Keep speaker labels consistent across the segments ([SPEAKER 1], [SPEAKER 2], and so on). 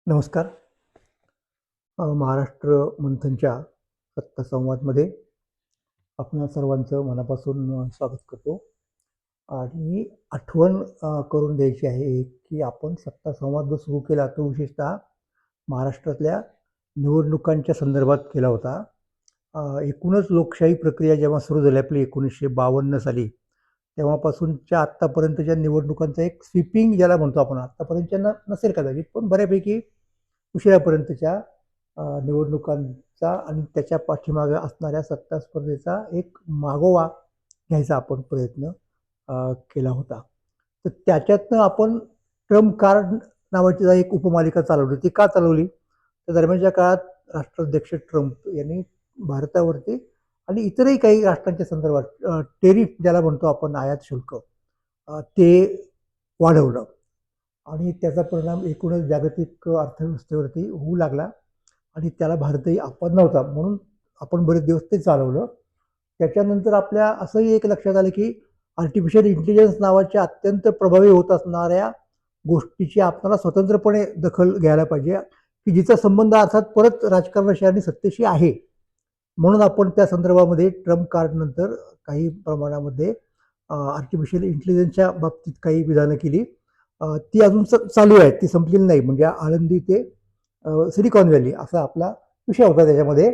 [SPEAKER 1] नमस्कार. महाराष्ट्र मंथनच्या सत्ता संवादमध्ये आपणा सर्वांचं मनापासून स्वागत करतो आणि आठवण करून द्यायची आहे की आपण सत्ता संवाद जो सुरू केला तो विशेषतः महाराष्ट्रातल्या निवडणुकांच्या संदर्भात केला होता. एकूणच लोकशाही प्रक्रिया जेव्हा सुरू झाली आपली 1952 साली, तेव्हापासूनच्या आत्तापर्यंतच्या निवडणुकांचा एक स्वीपिंग ज्याला म्हणतो आपण, आत्तापर्यंतच्या नसेल कदाचित, पण बऱ्यापैकी उशिरापर्यंतच्या निवडणुकांचा आणि त्याच्या पाठीमागे असणाऱ्या सत्ता स्पर्धेचा एक मागोवा घ्यायचा आपण प्रयत्न केला होता. तर त्याच्यातनं आपण ट्रम्प कार्ड नावाची एक उपमालिका चालवली. ती का चालवली? तर दरम्यानच्या काळात राष्ट्राध्यक्ष ट्रम्प यांनी भारतावरती आणि इतरही काही राष्ट्रांच्या संदर्भात टेरिफ ज्याला म्हणतो आपण, आयात शुल्क, ते वाढवलं आणि त्याचा परिणाम एकूणच जागतिक अर्थव्यवस्थेवरती होऊ लागला आणि त्याला भारतही आपत नव्हता, म्हणून आपण बरेच दिवस ते चालवलं. त्याच्यानंतर आपल्या असंही एक लक्षात आलं की आर्टिफिशियल इंटेलिजन्स नावाच्या अत्यंत प्रभावी होत असणाऱ्या गोष्टीची आपल्याला स्वतंत्रपणे दखल घ्यायला पाहिजे, की जिचा संबंध अर्थात परत राजकारणाशी आणि सत्तेशी आहे. म्हणून आपण त्या संदर्भामध्ये ट्रम्प कार्ड नंतर काही प्रमाणामध्ये आर्टिफिशियल इंटेलिजन्सच्या बाबतीत काही विधानं केली. ती अजून चालू आहे, ती संपलेली नाही. म्हणजे आळंदी ते सिलिकॉन व्हॅली असा आपला विषय होता त्याच्यामध्ये.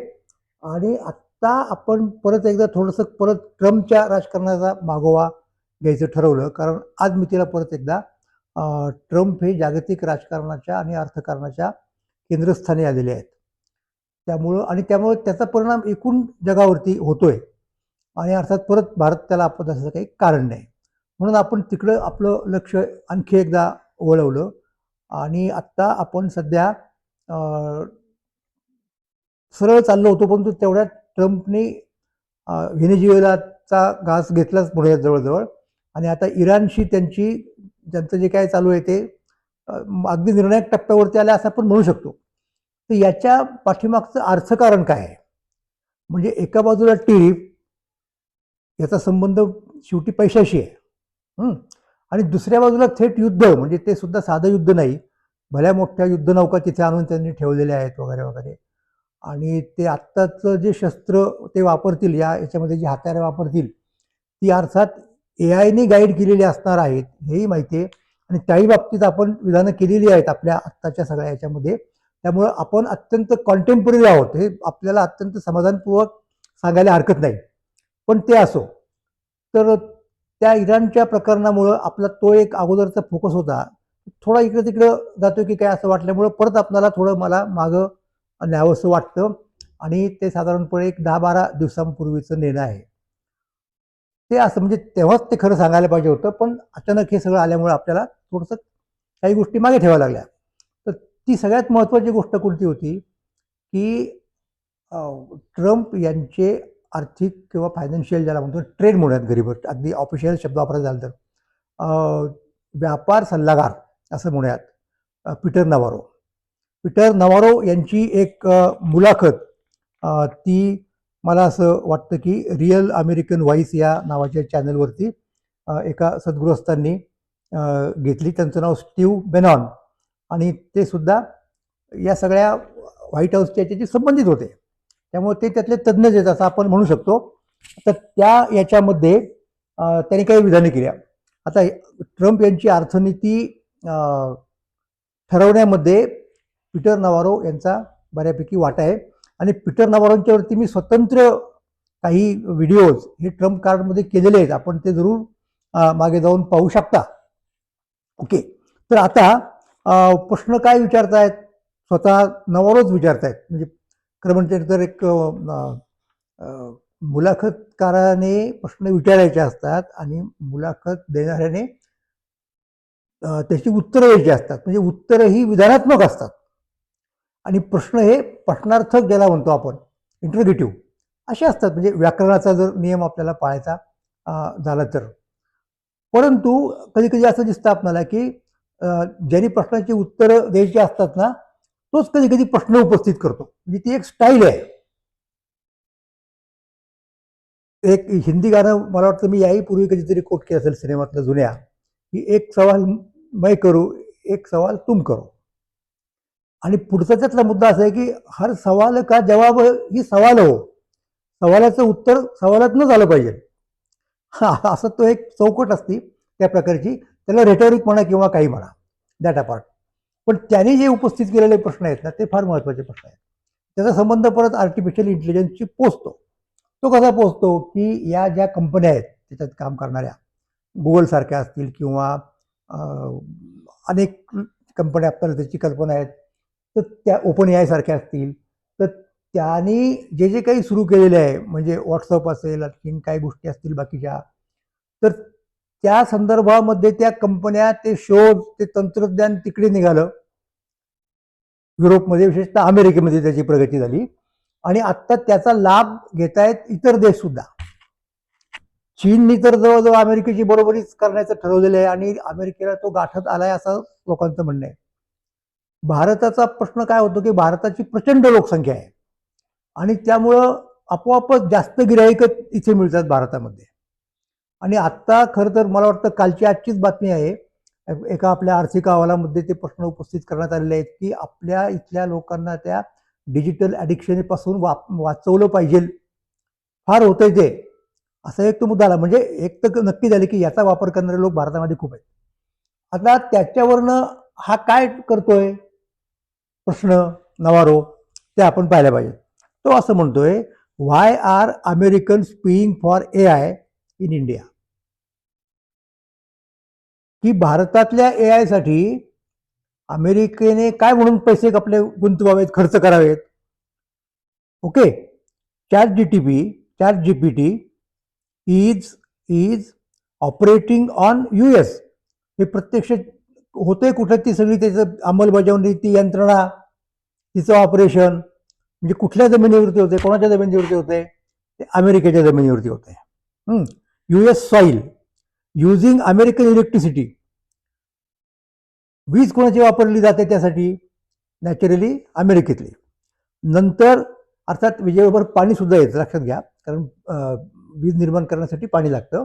[SPEAKER 1] आणि आत्ता आपण परत एकदा थोडंसं परत ट्रम्पच्या राजकारणाचा मागोवा घ्यायचं ठरवलं, कारण आज मी तिला परत एकदा ट्रम्प हे जागतिक राजकारणाच्या आणि अर्थकारणाच्या केंद्रस्थानी आलेले आहेत. त्यामुळे त्याचा परिणाम एकूण जगावरती होतोय आणि अर्थात परत भारत त्याला आपत असं काही कारण नाही. म्हणून आपण तिकडं आपलं लक्ष आणखी एकदा वळवलं आणि आत्ता आपण सध्या सरळ चाललो होतो, परंतु तेवढ्यात ट्रम्पने व्हेनेझुएलाचा घास घेतलाच पुढे जवळजवळ. आणि आता इराणशी त्यांचं जे काय चालू आहे ते अगदी निर्णायक टप्प्यावरती आलं असं आपण म्हणू शकतो. तर याच्या पाठीमागचं अर्थकारण काय आहे? म्हणजे एका बाजूला टेरिफ, याचा संबंध शेवटी पैशाशी आहे, आणि दुसऱ्या बाजूला थेट युद्ध, म्हणजे ते सुद्धा साधं युद्ध नाही, भल्या मोठ्या युद्धनौका तिथे आणून त्यांनी ठेवलेल्या आहेत वगैरे वगैरे. आणि ते आत्ताचं जे शस्त्र ते वापरतील, याच्यामध्ये जी हत्यारं वापरतील ती अर्थात AI ने गाईड केलेली असणार आहेत, हेही माहिती आहे. आणि त्याही बाबतीत आपण विधानं केलेली आहेत आपल्या आत्ताच्या सगळ्या याच्यामध्ये. त्यामुळं आपण अत्यंत कॉन्टेम्पररी आहोत, हे आपल्याला अत्यंत समाधानपूर्वक सांगायला हरकत नाही. पण ते असो, तर त्या इराणच्या प्रकरणामुळं आपला तो एक अगोदरचा फोकस होता थोडा इकडं तिकडं जातो की काय असं वाटल्यामुळं परत आपल्याला थोडं मला मागं न्यावंसं वाटतं. आणि ते साधारणपणे एक 10-12 दिवसांपूर्वीचं नेणं आहे. ते असं म्हणजे तेव्हाच ते खरं सांगायला पाहिजे होतं, पण अचानक हे सगळं आल्यामुळे आपल्याला थोडंसं काही गोष्टी मागे ठेवाव्या लागल्या. तर ती सगळ्यात महत्त्वाची गोष्ट कोणती होती की ट्रम्प यांचे आर्थिक किंवा फायनान्शियल ज्याला म्हणतो ट्रेड म्हणूयात गरीबट, अगदी ऑफिशियल शब्द वापरायचा झाला तर व्यापार सल्लागार असं म्हणूयात, पीटर नवारो यांची एक मुलाखत, ती मला असं वाटतं की रिअल अमेरिकन व्हॉइस या नावाच्या चॅनलवरती एका सद्गृहस्थांनी घेतली. त्यांचं नाव स्टीव्ह बेनॉन, आणि ते सुद्धा या सगळ्या व्हाईट हाऊसच्या याच्याशी संबंधित होते, त्यामुळे ते त्यातले तज्ज्ञच आहेत असं आपण म्हणू शकतो. तर त्या याच्यामध्ये त्यांनी काही विधाने केल्या. आता ट्रम्प यांची अर्थनीती ठरवण्यामध्ये पीटर नवारो यांचा बऱ्यापैकी वाटा आहे. आणि पीटर नवारोंच्यावरती मी स्वतंत्र काही व्हिडिओज हे ट्रम्प कार्डमध्ये केलेले आहेत, आपण ते जरूर मागे जाऊन पाहू शकता. ओके, तर आता प्रश्न काय विचारतायत, स्वतः नवारोच विचारतायत. म्हणजे खरं म्हणजे तर एक मुलाखतकाराने प्रश्न विचारायचे असतात आणि मुलाखत देणाऱ्याने त्याची उत्तरं द्यायची असतात. म्हणजे उत्तरं ही विधानात्मक असतात आणि प्रश्न हे प्रश्नार्थक ज्याला म्हणतो आपण, इंटरोगेटिव्ह असे असतात. म्हणजे व्याकरणाचा जर नियम आपल्याला पाळायचा झाला तर. परंतु कधी कधी असं दिसतं आपल्याला की ज्यांनी प्रश्नाची उत्तरं द्यायची असतात ना, तोच कधी कधी प्रश्न उपस्थित करतो. म्हणजे ती एक स्टाईल आहे. एक हिंदी गाणं मला वाटतं मी याही पूर्वी कधीतरी कोट केलं असेल सिनेमातलं जुन्या, की एक सवाल मैं करू एक सवाल तुम करो. आणि पुढचा त्यातला मुद्दा असा आहे की हर सवाल का जवाब ही सवाल हो, सवालाचं उत्तर सवालातनंच आलं पाहिजे. असं तो एक चौकट असती त्या प्रकारची, त्याला रेटॉरिक म्हणा किंवा काही म्हणा, दॅट अपार्ट. पण त्यांनी जे उपस्थित केलेले प्रश्न आहेत ना ते फार महत्वाचे प्रश्न आहेत. त्याचा संबंध परत आर्टिफिशियल इंटेलिजन्सशी पोचतो. तो कसा पोचतो की या ज्या कंपन्या आहेत त्याच्यात काम करणाऱ्या, गुगल सारख्या असतील किंवा अनेक कंपन्या, आपल्याला त्याची कल्पना आहेत, तर त्या ओपन एआय सारख्या असतील, तर त्यांनी जे जे काही सुरू केलेले आहे, म्हणजे व्हॉट्सअप असेल, आणखीन काही गोष्टी असतील बाकीच्या, तर त्या संदर्भामध्ये त्या कंपन्या, ते शोध, ते तंत्रज्ञान तिकडे निघालं. युरोपमध्ये, विशेषतः अमेरिकेमध्ये त्याची प्रगती झाली आणि आता त्याचा लाभ घेत आहेत इतर देश सुद्धा. चीननी तर जवळजवळ अमेरिकेची बरोबरीच करण्याचं ठरवलेलं आहे आणि अमेरिकेला तो गाठत आलाय असं लोकांचं म्हणणं आहे. भारताचा प्रश्न काय होतो की भारताची प्रचंड लोकसंख्या आहे आणि त्यामुळं आपोआपच जास्त गिराईकं इथे मिळतात भारतामध्ये. आणि आत्ता खरं तर मला वाटतं कालची आजचीच बातमी आहे, एका आपल्या आर्थिक अहवालामध्ये ते प्रश्न उपस्थित करण्यात आलेले आहेत की आपल्या इथल्या लोकांना त्या डिजिटल ॲडिक्शनपासून वाचवलं पाहिजे. फार होतंय ते, असा एक तो मुद्दा आला. म्हणजे एक तर नक्की झाले की याचा वापर करणारे लोक भारतामध्ये खूप आहेत. आता त्याच्यावरनं हा काय करतोय प्रश्न नवारो, ते आपण पाहायला पाहिजे. तो असं म्हणतोय, why are Americans paying for AI in India, की भारतातल्या एआय साठी अमेरिकेने काय म्हणून पैसे आपले गुंतवावेत, खर्च करावेत. Okay, chat GPT is operating on US. हे प्रत्यक्ष होते कुठं, ती सगळी त्याचं अंमलबजावणी, ती यंत्रणा, तिचं ऑपरेशन म्हणजे कुठल्या जमिनीवरती होते, कोणाच्या जमिनीवरती होते, ते अमेरिकेच्या जमिनीवरती होते. US soil using American electricity. वीज कोणाची वापरली जाते त्यासाठी, नॅचरली अमेरिकेतली. नंतर अर्थात विजेबरोबर पाणी सुद्धा येतं, लक्षात घ्या, कारण वीज निर्माण करण्यासाठी पाणी लागतं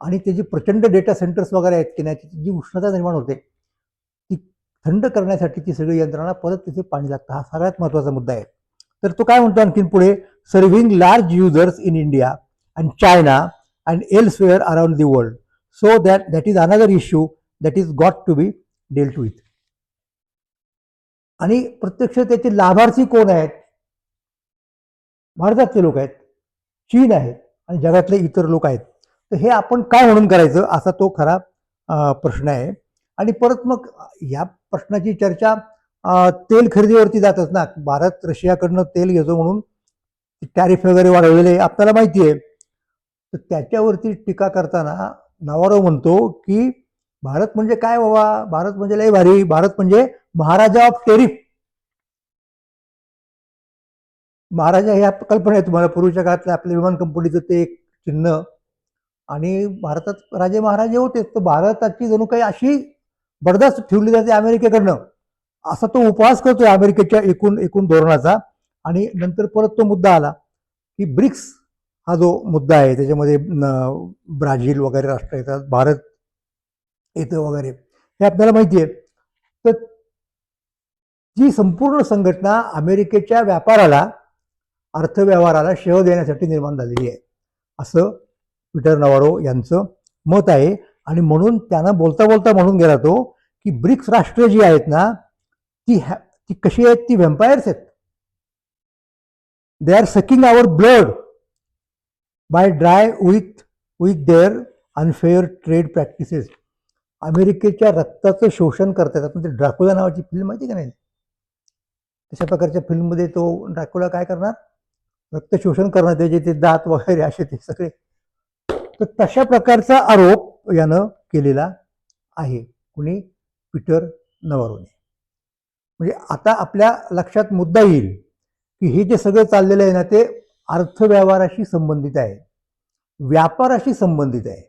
[SPEAKER 1] आणि त्याची प्रचंड डेटा सेंटर्स वगैरे आहेत की नाही, जी उष्णता निर्माण होते ती थंड करण्यासाठी ती सगळी यंत्रणा, परत तिथे पाणी लागतं. हा सगळ्यात महत्त्वाचा मुद्दा आहे. तर तो काय म्हणतो आणखीन पुढे, serving large users in India and China and elsewhere around the world, so that is another issue that is got to be dealt with. आणि प्रत्यक्ष त्याचे लाभार्थी कोण आहेत, भारतातले लोक आहेत, चीन आहेत आणि जगातले इतर लोक आहेत. तर हे आपण काय म्हणून करायचं, असा तो खरा प्रश्न आहे. आणि परत मग या प्रश्नाची चर्चा तेल खरेदीवरती जातच ना. भारत रशियाकडनं तेल घेतो म्हणून टॅरिफ वगैरे वाढवलेले आपल्याला माहिती आहे. तर त्याच्यावरती टीका करताना नवारो म्हणतो की भारत म्हणजे काय बाबा, भारत म्हणजे लय भारी, भारत म्हणजे महाराजा ऑफ टेरिफ. महाराजा ह्या कल्पना आहे तुम्हाला, पूर्वीच्या काळातल्या आपल्या विमान कंपनीचं ते एक चिन्ह, आणि भारतात राजे महाराजे होते. तर भारताची जणू काही अशी बडदास्त ठेवली जाते अमेरिकेकडनं, असा तो उपहास करतोय अमेरिकेच्या एकूण धोरणाचा. आणि नंतर परत तो मुद्दा आला की ब्रिक्स हा जो मुद्दा आहे, त्याच्यामध्ये ब्राझील वगैरे राष्ट्र येतात, भारत येतं वगैरे, हे आपल्याला माहिती आहे. तर जी संपूर्ण संघटना अमेरिकेच्या व्यापाराला, अर्थव्यवहाराला शेव देण्यासाठी निर्माण झालेली आहे, असं पीटर नवारो यांचं मत आहे. आणि म्हणून त्यानं बोलता बोलता म्हणून गेला तो की ब्रिक्स राष्ट्र जी आहेत ना, ती कशी आहेत, ती व्हॅम्पायर्स आहेत. They are sucking our blood by dry with their unfair trade practices. अमेरिकेच्या रक्ताचं शोषण करतात. आपण ते ड्रॅक्युला नावाची फिल्म माहिती का नाही, तशा प्रकारच्या फिल्ममध्ये तो ड्रॅक्युला काय करणार, रक्त शोषण करणार, त्याचे ते दात वगैरे असे ते सगळे. तर तशा प्रकारचा आरोप यानं केलेला आहे, कुणी, पीटर नवारोने. म्हणजे आता आपल्या लक्षात मुद्दा येईल की हे जे सगळं चाललेलं आहे ना, ते अर्थव्यवहाराशी संबंधित आहे, व्यापाराशी संबंधित आहे.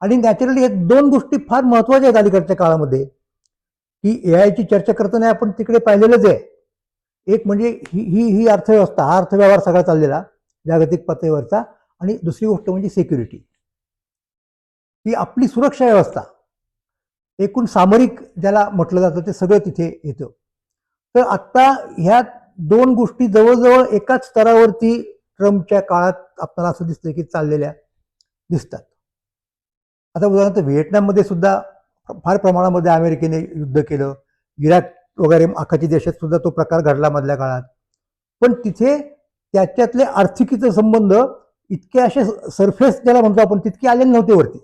[SPEAKER 1] आणि नॅचरली हे दोन गोष्टी फार महत्वाच्या आहेत अलीकडच्या काळामध्ये, की एआयची चर्चा करताना आपण तिकडे पाहिलेलंच आहे. एक म्हणजे ही अर्थव्यवस्था, हा अर्थव्यवहार सगळा चाललेला जागतिक पातळीवरचा, आणि दुसरी गोष्ट म्हणजे सिक्युरिटी, ही आपली सुरक्षा व्यवस्था, एकूण सामरिक ज्याला म्हटलं जातं, ते सगळं तिथे येतं. तर आत्ता ह्या दोन गोष्टी जवळजवळ एकाच स्तरावरती ट्रम्पच्या काळात आपल्याला असं दिसतं की चाललेल्या दिसतात. आता उदाहरणार्थ व्हिएटनाममध्ये सुद्धा फार प्रमाणामध्ये अमेरिकेने युद्ध केलं, इराक वगैरे आखाती देशात सुद्धा तो प्रकार घडला मधल्या काळात. पण तिथे त्याच्यातले आर्थिकीचे संबंध इतके असे सरफेस ज्याला म्हणतो आपण तितके आलेले नव्हते वरती.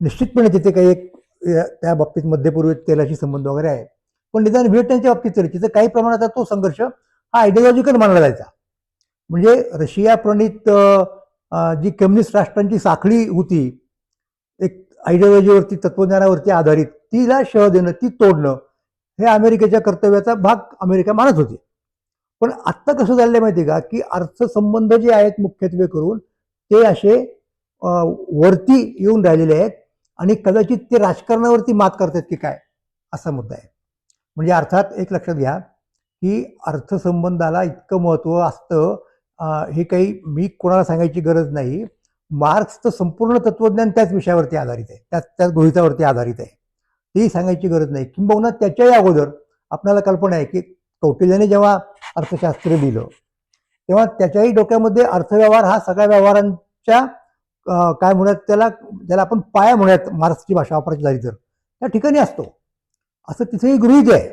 [SPEAKER 1] निश्चितपणे तिथे काही एक त्या बाबतीत मध्यपूर्वेत तेलाशी संबंध वगैरे आहे, पण निदान व्हिएटनामच्या बाबतीत तरी तिथे काही प्रमाणात तो संघर्ष हा आयडिओलॉजिकल मानला जायचा. म्हणजे रशिया प्रणित जी कम्युनिस्ट राष्ट्रांची साखळी होती, एक आयडिओलॉजीवरती तत्वज्ञानावरती आधारित, तिला शह देणं, ती तोडणं, हे अमेरिकेच्या कर्तव्याचा भाग अमेरिका मानत होती. पण आत्ता कसं झालंय माहिती का, की अर्थसंबंध जे आहेत मुख्यत्वे करून ते असे वरती येऊन राहिलेले आहेत आणि कदाचित ते राजकारणावरती मात करतात की काय, असा मुद्दा आहे. म्हणजे अर्थात एक लक्षात घ्या की अर्थसंबंधाला इतकं महत्व असतं, हे काही मी कोणाला सांगायची गरज नाही. मार्क्सचं संपूर्ण तत्वज्ञान त्याच विषयावरती आधारित आहे, त्याच गृहितावरती आधारित आहे, ती सांगायची गरज नाही. किंबहुना त्याच्याही अगोदर आपल्याला कल्पना आहे की कौटिल्याने जेव्हा अर्थशास्त्र दिलं तेव्हा त्याच्याही डोक्यामध्ये अर्थव्यवहार हा सगळ्या व्यवहारांच्या काय म्हणूयात त्याला, ज्याला आपण पाया म्हणूयात मार्क्सची भाषा वापरायची झाली तर, त्या ठिकाणी असतो, असं तिथेही गृहीत आहे.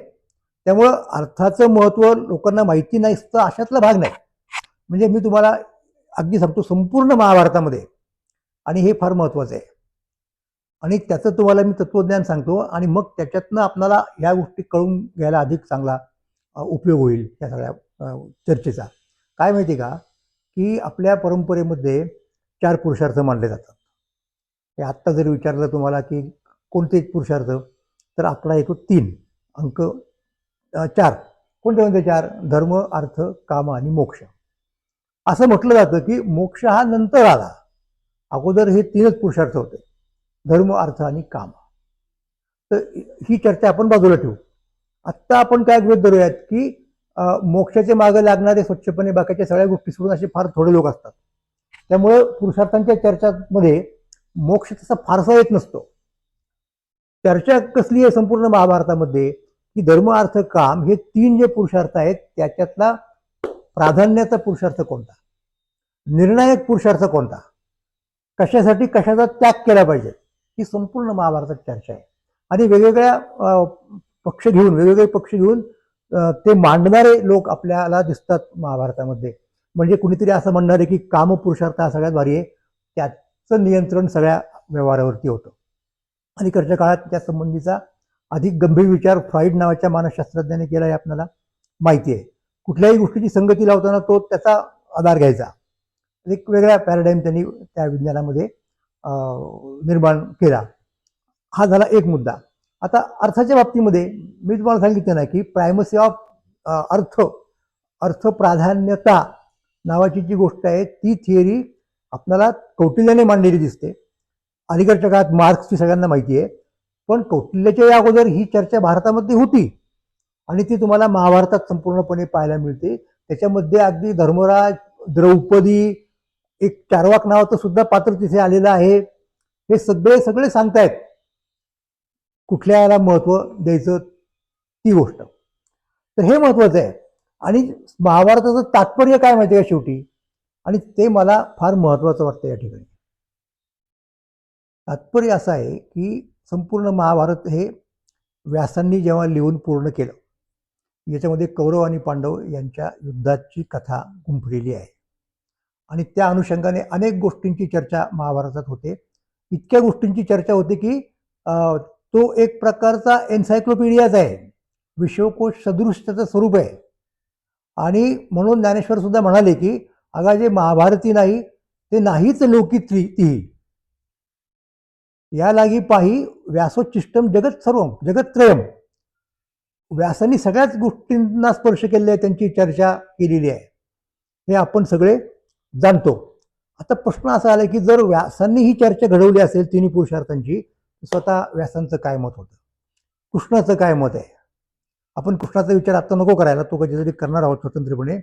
[SPEAKER 1] त्यामुळं अर्थाचं महत्व लोकांना माहिती नसतं अशातला भाग नाही. म्हणजे मी तुम्हाला अगदी सांगतो संपूर्ण महाभारतामध्ये, आणि हे फार महत्वाचं आहे, आणि त्याचं तुम्हाला मी तत्वज्ञान सांगतो आणि मग त्याच्यातनं आपल्याला ह्या गोष्टी कळून घ्यायला अधिक चांगला उपयोग होईल या सगळ्या चर्चेचा. काय माहिती का, की आपल्या परंपरेमध्ये 4 पुरुषार्थ मानले जातात. हे आत्ता जर विचारलं तुम्हाला की कोणते पुरुषार्थ, तर आकडा येतो 3, अंक 4. कोणते कोणते 4? धर्म, अर्थ, काम आणि मोक्ष. असं म्हटलं जातं की मोक्ष हा नंतर आला, अगोदर हे 3च पुरुषार्थ होते, धर्म, अर्थ आणि काम. तर ही चर्चा आपण बाजूला ठेवू. आत्ता आपण काय गृहीत धरूयात की मोक्षाचे मागे लागणारे स्वच्छपणे बाकीच्या सगळ्या गोष्टी सोडून असे फार थोडे लोक असतात. त्यामुळे पुरुषार्थांच्या चर्चामध्ये मोक्ष तसा फारसा येत नसतो. चर्चा कसली आहे संपूर्ण महाभारतामध्ये, की धर्म, अर्थ, काम हे 3 जे पुरुषार्थ आहेत त्याच्यातला प्राधान्याचा पुरुषार्थ कोणता, निर्णायक पुरुषार्थ कोणता, कशासाठी कशाचा त्याग केला पाहिजे, ही संपूर्ण महाभारतात चर्चा आहे. आणि वेगवेगळ्या पक्ष घेऊन ते मांडणारे लोक आपल्याला दिसतात महाभारतामध्ये. म्हणजे कुणीतरी असं म्हणणार आहे की काम पुरुषार्थ हा सगळ्यात भारी आहे, त्याचं नियंत्रण सगळ्या व्यवहारावरती होतं. अलीकडच्या काळात त्या संबंधीचा अधिक गंभीर विचार फ्रॉइड नावाच्या मानसशास्त्रज्ञाने केला आहे, आपल्याला माहिती आहे. कुठल्याही गोष्टीची संगती लावताना तो त्याचा आधार घ्यायचा, एक वेगळा पॅराडाईम त्यांनी त्या विज्ञानामध्ये निर्माण केला. हा झाला एक मुद्दा. आता अर्थाच्या बाबतीमध्ये मी तुम्हाला सांगितलं ना की प्रायमसी ऑफ अर्थ प्राधान्यता नावाची जी गोष्ट आहे ती थिअरी आपल्याला कौटिल्याने मांडलेली दिसते. अलीकडच्या काळात मार्क्सची सगळ्यांना माहिती आहे, पण कौटिल्याच्या अगोदर ही चर्चा भारतामध्ये होती आणि ती तुम्हाला महाभारतात संपूर्णपणे पाहायला मिळते. त्याच्यामध्ये अगदी धर्मराज, द्रौपदी, एक चार्वाक नावाचं सुद्धा पात्र तिथे आलेलं आहे. हे सगळे सांगतायत कुठल्याला महत्व द्यायचं ती गोष्ट. तर हे महत्वाचं आहे. आणि महाभारताचं तात्पर्य काय माहिती आहे का शेवटी, आणि ते मला फार महत्वाचं वाटतं या ठिकाणी. तात्पर्य असं आहे की संपूर्ण महाभारत हे व्यासांनी जेव्हा लिहून पूर्ण केलं, याच्यामध्ये कौरव आणि पांडव यांच्या युद्धाची कथा गुंफलेली आहे आणि त्या अनुषंगाने अनेक गोष्टींची चर्चा महाभारतात होते. इतक्या गोष्टींची चर्चा होते की तो एक प्रकारचा एन्सायक्लोपीडियाच आहे, विश्वकोश सदृश त्याचं स्वरूप आहे. आणि म्हणून ज्ञानेश्वर सुद्धा म्हणाले की अगा जे महाभारती नाही ते नाहीच लोकी ती, या लागी पाही व्यासोच्चिष्टम जगत सर्वम जगतत्रयम. व्यासांनी सगळ्याच गोष्टींना स्पर्श केलेला आहे, त्यांची चर्चा केलेली आहे, हे आपण सगळे जाणतो. आता प्रश्न असा आला की जर व्यासांनी ही चर्चा घडवली असेल 3 पुरुषार्थांची, स्वतः व्यासांचं काय मत होतं, कृष्णाचं काय मत आहे. आपण कृष्णाचा विचार आता नको करायला, तो कधीतरी करणार आहोत स्वतंत्रपणे.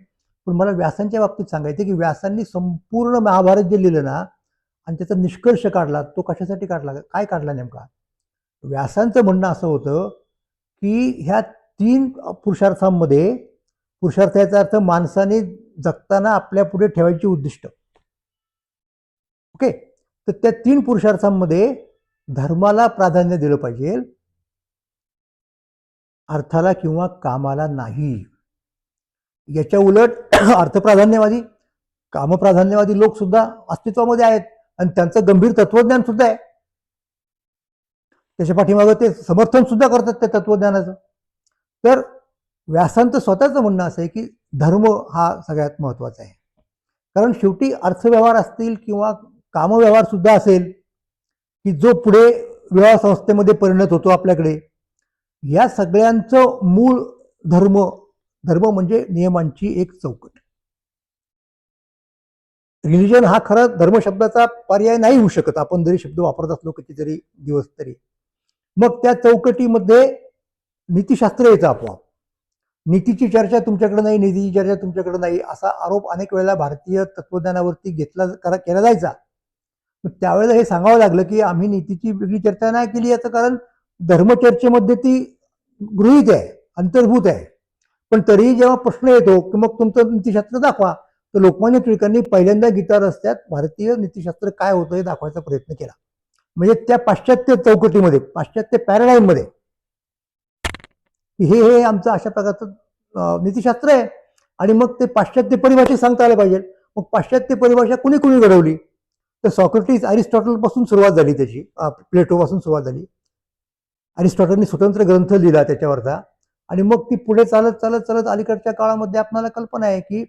[SPEAKER 1] पण मला व्यासांच्या बाबतीत सांगायचं की व्यासांनी संपूर्ण महाभारत जे लिहिलं ना आणि त्याचा निष्कर्ष काढला, तो कशासाठी काढला, काय काढला नेमका. व्यासांचं म्हणणं असं होतं की ह्या तीन पुरुषार्थांमध्ये, पुरुषार्थ याचा अर्थ माणसाने जगताना आपल्या पुढे ठेवायची उद्दिष्ट. ओके, तर त्या तीन पुरुषार्थांमध्ये धर्माला प्राधान्य दिलं पाहिजे, अर्थाला किंवा कामाला नाही. याच्या उलट अर्थप्राधान्यवादी, कामप्राधान्यवादी लोक सुद्धा अस्तित्वामध्ये आहेत आणि त्यांचं गंभीर तत्वज्ञान सुद्धा आहे. त्याच्या पाठीमागं ते समर्थन सुद्धा करतात त्या तत्वज्ञानाचं. तर व्यासांचं स्वतःचं म्हणणं असं आहे की धर्म हा सगळ्यात महत्वाचा आहे. कारण शेवटी अर्थव्यवहार असतील किंवा कामव्यवहार सुद्धा असेल की जो पुढे व्यवहार संस्थेमध्ये परिणत होतो आपल्याकडे, या सगळ्यांचं मूळ धर्म, धर्म म्हणजे नियमांची एक चौकट. रिलिजन हा खरा धर्म शब्दाचा पर्याय नाही होऊ शकत, आपण जरी शब्द वापरत असलो कितीतरी दिवस तरी. मग त्या चौकटीमध्ये नीतिशास्त्र यायचं आपोआप. नीतीची चर्चा तुमच्याकडे नाही, नीतीची चर्चा तुमच्याकडे नाही, असा आरोप अनेक वेळेला भारतीय तत्वज्ञानावरती केला जायचा. त्यावेळेला हे सांगावं लागलं की आम्ही नीतीची वेगळी चर्चा नाही केली, याचं कारण धर्मचर्चेमध्ये ती गृहीत आहे, अंतर्भूत आहे. पण तरीही जेव्हा प्रश्न येतो की मग तुमचं नीतिशास्त्र दाखवा, तर लोकमान्य टिळकांनी पहिल्यांदा गीता रस्त्यात भारतीय नीतिशास्त्र काय होतं हे दाखवायचा प्रयत्न केला. म्हणजे त्या पाश्चात्य चौकटीमध्ये, पाश्चात्य पॅराडाईम मध्ये हे आमचं अशा प्रकारचं नीतिशास्त्र आहे. आणि मग ते पाश्चात्य परिभाषेत सांगता आलं पाहिजे. मग पाश्चात्य परिभाषा कुणी कुणी घडवली? तर सॉक्रेटिस, अरिस्टॉटल पासून सुरुवात झाली त्याची, प्लेटो पासून सुरुवात झाली. अरिस्टॉटलनी स्वतंत्र ग्रंथ लिहिला त्याच्यावरचा. आणि मग ती पुढे चालत चालत चालत अलीकडच्या काळामध्ये आपल्याला कल्पना आहे की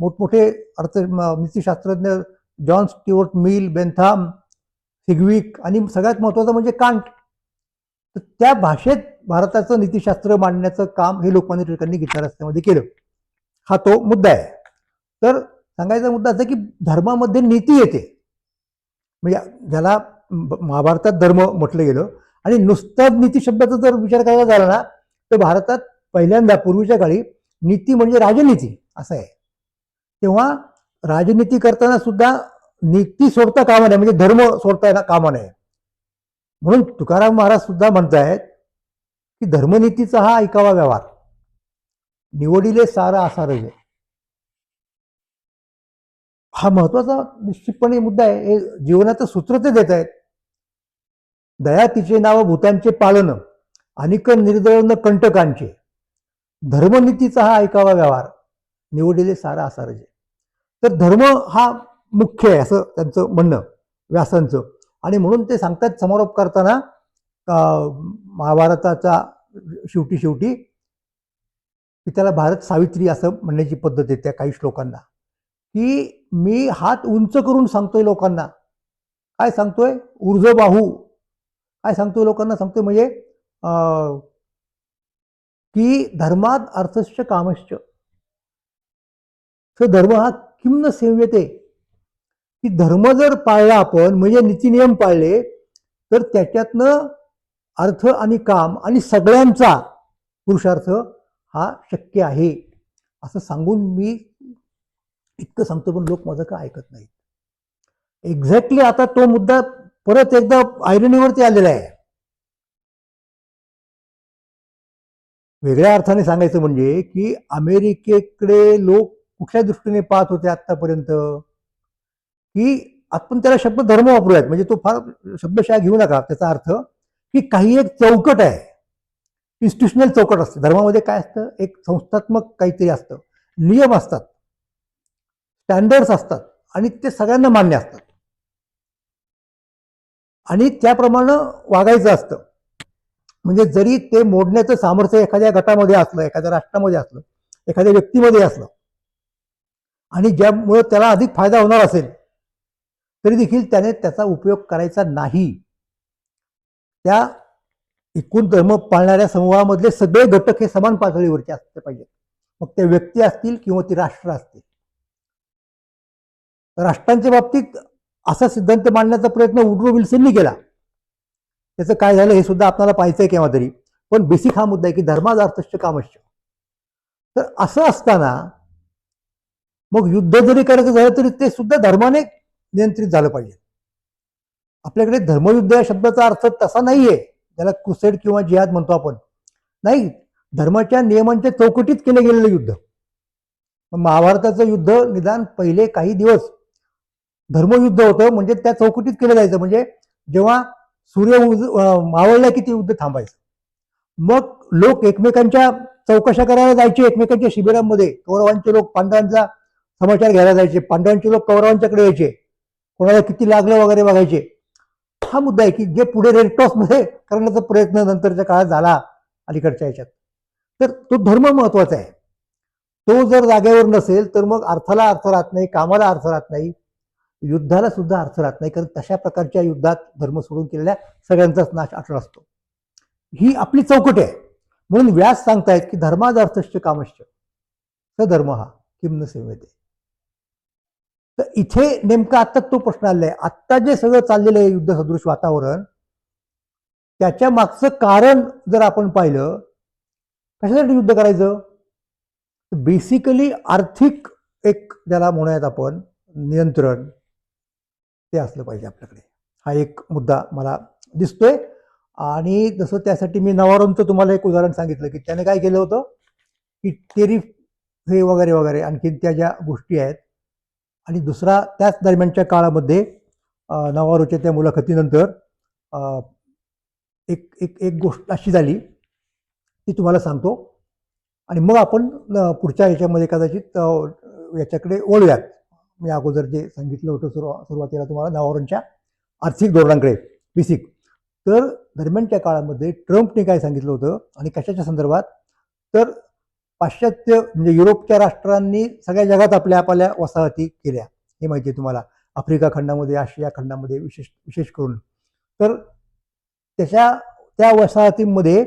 [SPEAKER 1] मोठमोठे नीतिशास्त्रज्ञ जॉन स्ट्युअर्ट मिल, बेंथाम, हिग्विक आणि सगळ्यात महत्वाचं म्हणजे कांट, तर त्या भाषेत भारताचं नीतिशास्त्र मांडण्याचं काम हे लोकमान्य टिळकांनी गीता रस्त्यामध्ये केलं. हा तो मुद्दा आहे. तर सांगायचा मुद्दा असा की धर्मामध्ये नीती येते, म्हणजे ज्याला महाभारतात धर्म म्हटलं गेलं. आणि नुसता नीती शब्दाचा जर विचार करायला झाला ना, तर भारतात पहिल्यांदा पूर्वीच्या काळी नीती म्हणजे राजनीती असं आहे. तेव्हा राजनीती करताना सुद्धा नीती सोडता कामा नये, म्हणजे धर्म सोडता कामा नये. म्हणून तुकाराम महाराज सुद्धा म्हणतायत की धर्मनीतीचा हा ऐकावा व्यवहार, निवडिले सारा असा रजे. हा महत्वाचा निश्चितपणे मुद्दा आहे. हे जीवनाचं सूत्र ते देत आहेत. दया तिचे नाव भूतांचे पालन, अनिक निर्दळन कंटकांचे, धर्मनीतीचा हा ऐकावा व्यवहार, निवडिले सारा असा रजे. तर धर्म हा मुख्य आहे असं त्यांचं म्हणणं, व्यासांचं. आणि म्हणून ते सांगतात समारोप करताना महाभारताचा शेवटी की त्याला भारत सावित्री असं म्हणण्याची पद्धत आहे त्या काही श्लोकांना, की मी हात उंच करून सांगतोय लोकांना. काय सांगतोय? ऊर्ज बाहू. काय सांगतोय लोकांना? सांगतोय म्हणजे की धर्मात अर्थश्च कामश्च. धर्म हा किम्न सेव्यते, की धर्म जर पाळला आपण, म्हणजे नीतिनियम पाळले, तर त्याच्यातनं अर्थ आणि काम आणि सगळ्यांचा पुरुषार्थ हा शक्य आहे असं सांगून मी इतकं सांगतो, पण लोक माझं का ऐकत नाहीत. एक्झॅक्टली आता तो मुद्दा परत एकदा आयरनीवरती आलेला आहे. वेगळ्या अर्थाने सांगायचं म्हणजे की अमेरिकेकडे लोक कुठल्या दृष्टीने पाहत होते आतापर्यंत, की आपण त्याला शब्द धर्म वापरूयात, म्हणजे तो फार शब्दशः घेऊ नका. त्याचा अर्थ की काही एक चौकट आहे, इन्स्टिट्यूशनल चौकट असते. धर्मामध्ये काय असतं? एक संस्थात्मक काहीतरी असतं, नियम असतात, स्टँडर्ड्स असतात आणि ते सगळ्यांना मान्य असतात आणि त्याप्रमाणे वागायचं असतं. म्हणजे जरी ते मोडण्याचं सामर्थ्य एखाद्या गटामध्ये असलं, एखाद्या राष्ट्रामध्ये असलं, एखाद्या व्यक्तीमध्ये असलं आणि ज्यामुळे त्याला अधिक फायदा होणार असेल, तरी देखील त्याने त्याचा उपयोग करायचा नाही. त्या एकूण धर्म पाळणाऱ्या समूहामधले सगळे घटक हे समान पातळीवरचे असले पाहिजेत. मग ते व्यक्ती असतील किंवा ती राष्ट्र असतील. राष्ट्रांच्या बाबतीत असा सिद्धांत मांडण्याचा प्रयत्न वुडरो विल्सननी केला. त्याचं काय झालं हे सुद्धा आपल्याला पाहायचंय केव्हा तरी. पण बेसिक हा मुद्दा आहे की धर्माच अर्थश्च कामश्च. तर असं असताना मग युद्ध जरी करायचं झालं तरी ते सुद्धा धर्माने नियंत्रित झालं पाहिजे. आपल्याकडे धर्मयुद्ध या शब्दाचा अर्थ तसा नाहीये, त्याला क्रुसेड किंवा जिहाद म्हणतो आपण. नाही, धर्माच्या नियमांच्या चौकटीत केलं गेलेलं युद्ध. महाभारताचं युद्ध निदान पहिले काही दिवस धर्मयुद्ध होतं, म्हणजे त्या चौकटीत केलं जायचं. म्हणजे जेव्हा सूर्य मावळला की ते युद्ध थांबायचं. मग लोक एकमेकांच्या चौकशा करायला जायचे, एकमेकांच्या शिबिरांमध्ये. कौरवांचे लोक पांडवांचा समाचार घ्यायला जायचे, पांडवांचे लोक कौरवांच्याकडे यायचे, कोणाला किती लागलं वगैरे बघायचे. हा मुद्दा आहे की जे पुढे रेड क्रॉसमध्ये करण्याचा प्रयत्न नंतरच्या काळात झाला अलीकडच्या ह्याच्यात. तर तो धर्म महत्वाचा आहे. तो जर जागेवर नसेल तर मग अर्थाला अर्थ राहत नाही, कामाला अर्थ राहत नाही, युद्धाला सुद्धा अर्थ राहत नाही. कारण तशा प्रकारच्या युद्धात धर्म सोडून केलेल्या सगळ्यांचाच नाश अटळ असतो. ही आपली चौकट आहे. म्हणून व्यास सांगतायत की धर्मादर्थश्च कामश्च स धर्म हा किम न सेवेते. तर इथे नेमका आता तो प्रश्न आलेला आहे. आत्ता जे सगळं चाललेलं आहे युद्ध सदृश वातावरण, त्याच्या मागचं कारण जर आपण पाहिलं, कशासाठी युद्ध करायचं? बेसिकली आर्थिक एक ज्याला म्हणूयात आपण नियंत्रण, ते असलं पाहिजे आपल्याकडे. हा एक मुद्दा मला दिसतोय. आणि जसं त्यासाठी मी नवारोंचं तुम्हाला एक उदाहरण सांगितलं की त्याने काय केलं होतं की टेरिफ हे वगैरे वगैरे आणखीन त्या ज्या गोष्टी आहेत. आणि दुसरा त्याच दरम्यानच्या काळामध्ये नवारोच्या त्या मुलाखतीनंतर एक एक एक गोष्ट अशी झाली ती तुम्हाला सांगतो आणि मग आपण पुढच्या ह्याच्यामध्ये कदाचित याच्याकडे वळूयात. मी अगोदर जे सांगितलं होतं सुरुवातीला तुम्हाला नवारोंच्या आर्थिक धोरणांकडे बेसिक. तर दरम्यानच्या काळामध्ये ट्रम्पने काय सांगितलं होतं आणि कशाच्या संदर्भात, तर पाश्चात्य म्हणजे युरोपच्या राष्ट्रांनी सगळ्या जगात आपल्या वसाहती केल्या, हे माहिती आहे तुम्हाला. आफ्रिका खंडामध्ये, आशिया खंडामध्ये विशेष करून. तर त्या वसाहतींमध्ये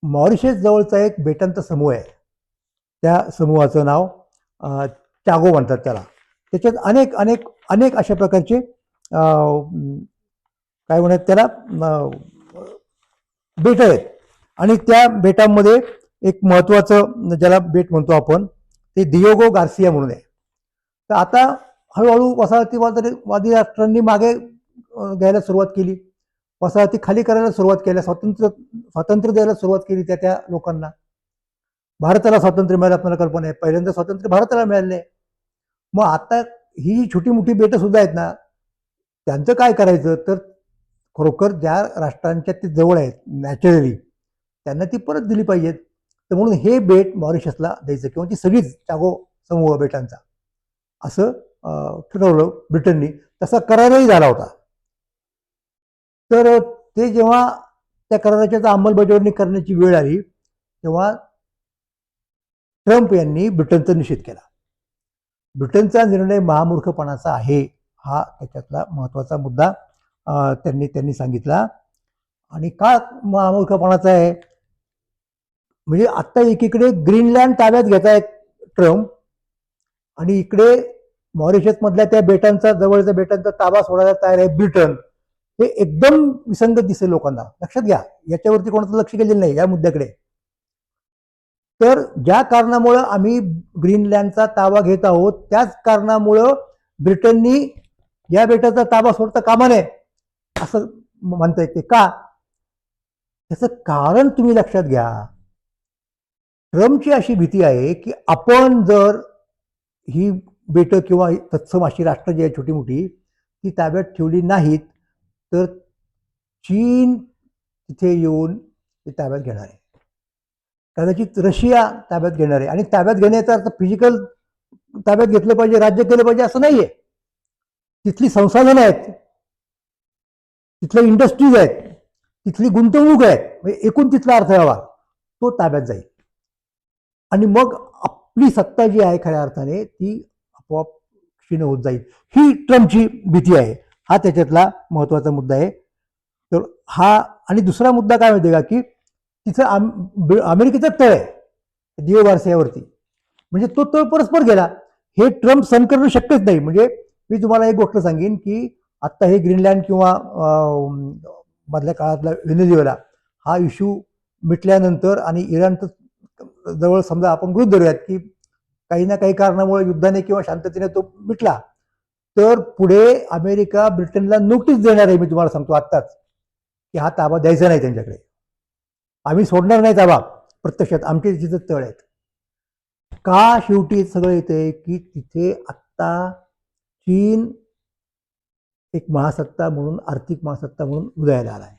[SPEAKER 1] मॉरिशस जवळचा एक बेटांचा समूह आहे. त्या समूहाचं नाव चागो म्हणतात त्याला. त्याच्यात अनेक अनेक अनेक अशा प्रकारचे काय म्हणतात त्याला बेट आहेत. आणि त्या बेटांमध्ये एक महत्वाचं ज्याला बेट म्हणतो आपण ते दियोगो गार्सिया म्हणून आहे. तर आता हळूहळू वसाहतीवादी राष्ट्रांनी मागे घ्यायला सुरुवात केली, वसाहती खाली करायला सुरुवात केल्या, स्वातंत्र्य द्यायला सुरुवात केली त्या लोकांना. भारताला स्वातंत्र्य मिळालं आपल्याला कल्पना आहे, पहिल्यांदा स्वातंत्र्य भारताला मिळाले. मग आता ही छोटी मोठी बेटं सुद्धा आहेत ना, त्यांचं काय करायचं, तर खरोखर ज्या राष्ट्रांच्या ते जवळ आहेत नॅचरली त्यांना ती परत दिली पाहिजेत. तर म्हणून हे बेट मॉरिशसला द्यायचं किंवा ती सगळीच चागो समूह बेटांचा असं ठरवलं ब्रिटननी. तसा करारही झाला होता. तर ते जेव्हा त्या कराराच्या अंमलबजावणी करण्याची वेळ आली तेव्हा ट्रम्प यांनी ब्रिटनचा निषेध केला. ब्रिटनचा निर्णय महामूर्खपणाचा आहे, हा त्याच्यातला महत्वाचा मुद्दा त्यांनी सांगितला. आणि का महामूर्खपणाचा आहे, म्हणजे आता एकीकडे ग्रीनलँड ताब्यात घेत आहेत ट्रम्प आणि इकडे मॉरिशस मधल्या त्या बेटांचा जवळच्या बेटांचा ताबा सोडायला तयार आहे ब्रिटन. हे एकदम विसंगत दिसेल लोकांना. लक्षात घ्या, याच्यावरती कोणाचं लक्ष गेलेलं नाही या मुद्द्याकडे. तर ज्या कारणामुळं आम्ही ग्रीनलँडचा ताबा घेत आहोत त्याच कारणामुळं ब्रिटननी या बेटाचा ताबा सोडता कामा नये असं म्हणता येते. का, त्याचं कारण तुम्ही लक्षात घ्या. ट्रम्पची अशी भीती आहे की आपण जर ही बेटं किंवा तत्सम अशी राष्ट्र जी आहे छोटी मोठी ती ताब्यात ठेवली नाहीत तर चीन तिथे येऊन ती ताब्यात घेणार आहे, कदाचित रशिया ताब्यात घेणार आहे. आणि ताब्यात घेण्याचा अर्थ फिजिकल ताब्यात घेतलं पाहिजे, राज्य केलं पाहिजे असं नाहीये. तिथली संसाधनं आहेत, तिथल्या इंडस्ट्रीज आहेत, तिथली गुंतवणूक आहे, म्हणजे एकूण तिथला अर्थव्यवहार तो ताब्यात जाईल. आणि मग आपली सत्ता जी आहे खऱ्या अर्थाने ती आपोआप क्षीण होत जाईल. ही ट्रम्पची भीती आहे. हा त्याच्यातला महत्वाचा मुद्दा आहे. तर हा, आणि दुसरा मुद्दा काय माहिती का की तिथं अमेरिकेचा तळ आहे दियो गार्सियावरती, म्हणजे तो तळ परस्पर गेला. हे ट्रम्प सहन करणं शक्यच नाही. म्हणजे मी तुम्हाला एक गोष्ट सांगेन की आत्ता हे ग्रीनलँड किंवा मधल्या काळातला व्हेनेझुएला हा इश्यू मिटल्यानंतर आणि इराण जवळ समजा आपण गृहीत धरूयात की काही ना काही कारणामुळे युद्धाने किंवा शांततेने तो मिटला, तर पुढे अमेरिका ब्रिटनला नोटीस देणार आहे. मी तुम्हाला सांगतो आत्ताच की हा ताबा द्यायचा नाही त्यांच्याकडे. आम्ही सोडणार नाही ताबा, प्रत्यक्षात आमचे तिथे तळ आहेत. का शेवटी सगळं येते की तिथे आत्ता चीन एक महासत्ता म्हणून, आर्थिक महासत्ता म्हणून उदयाला आला आहे.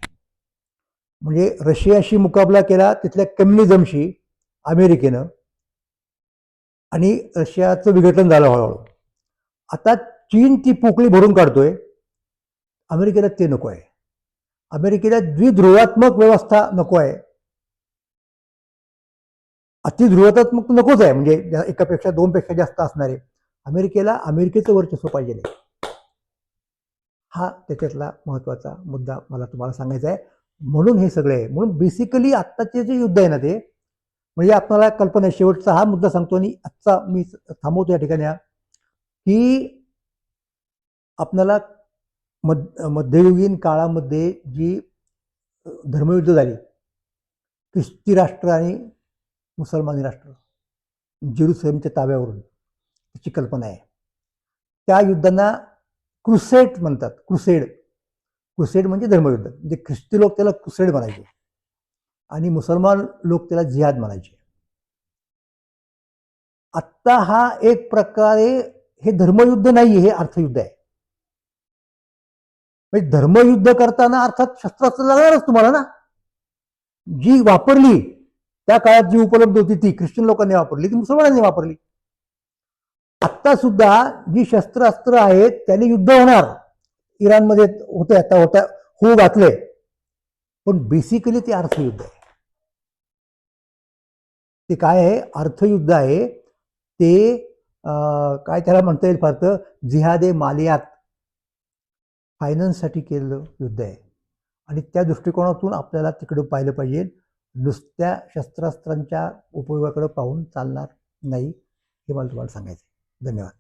[SPEAKER 1] म्हणजे रशियाशी मुकाबला केला तिथल्या कम्युनिझमशी अमेरिकेनं, आणि रशियाचं विघटन झालं हळूहळू. आता चीन ती पोकळी भरून काढतोय. अमेरिकेला ते नको आहे. अमेरिकेला द्विध्रुवात्मक व्यवस्था नको आहे. अतिध्रुवात्मक नकोच आहे, म्हणजे एकापेक्षा दोनपेक्षा जास्त असणारे. अमेरिकेला अमेरिकेचं वर्चस्व पाहिजे नाही. हा त्याच्यातला महत्वाचा मुद्दा मला तुम्हाला सांगायचा आहे. म्हणून हे सगळे आहे. म्हणून बेसिकली आत्ताचे जे युद्ध आहे ना, ते म्हणजे आपल्याला कल्पना, शेवटचा हा मुद्दा सांगतो आणि आजचा मी थांबवतो या ठिकाणी, की आपल्याला मध्ययुगीन काळामध्ये जी धर्मयुद्ध झाली, ख्रिस्ती राष्ट्र आणि मुसलमानी राष्ट्र, जेरुसलेमच्या ताब्यावरून, त्याची कल्पना आहे. त्या युद्धांना क्रुसेड म्हणतात. क्रुसेड म्हणजे धर्मयुद्ध. म्हणजे ख्रिस्ती लोक त्याला क्रुसेड म्हणायचे आणि मुसलमान लोक त्याला जिहाद म्हणायचे. आत्ता हा एक प्रकारे हे धर्मयुद्ध नाही, हे अर्थयुद्ध आहे. म्हणजे धर्मयुद्ध करताना अर्थात शस्त्रास्त्र लागणारच तुम्हाला ना. जी वापरली त्या काळात, जी उपलब्ध होती ती ख्रिश्चन लोकांनी वापरली, ती मुसलमानांनी वापरली. आत्ता सुद्धा जी शस्त्रास्त्र आहेत त्यांनी युद्ध होणार. इराणमध्ये होते, आता होऊ घातले, पण बेसिकली ते अर्थयुद्ध आहे. ते काय आहे? अर्थयुद्ध आहे. ते काय त्याला म्हणता येईल, फार जिहादे मालियात, फायनान्ससाठी केलेलं युद्ध आहे. आणि त्या दृष्टिकोनातून आपल्याला तिकडं पाहिलं पाहिजे. नुसत्या शस्त्रास्त्रांच्या उपयोगाकडे पाहून चालणार नाही, हे मला तुम्हाला सांगायचं आहे. धन्यवाद.